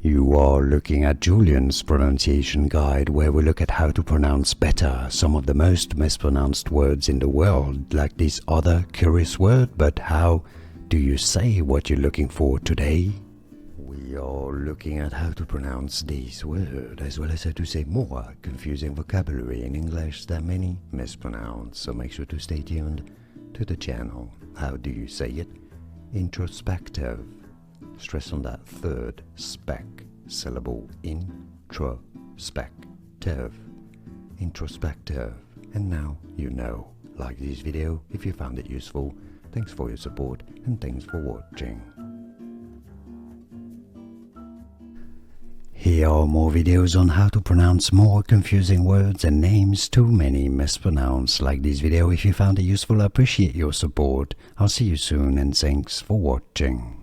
You are looking at Julian's pronunciation guide, where we look at how to pronounce better some of the most mispronounced words in the world, like this other curious word. But how do you say what you're looking for today? We are looking at how to pronounce this word, as well as how to say more confusing vocabulary in English that many mispronounce, so make sure to stay tuned to the channel. How do you say it? Introspective. Stress on that third spec syllable. Introspective. Introspective. And now you know. Like this video if you found it useful. Thanks for your support and thanks for watching. Here are more videos on how to pronounce more confusing words and names too many mispronounced. Like this video if you found it useful. I appreciate your support. I'll see you soon and thanks for watching.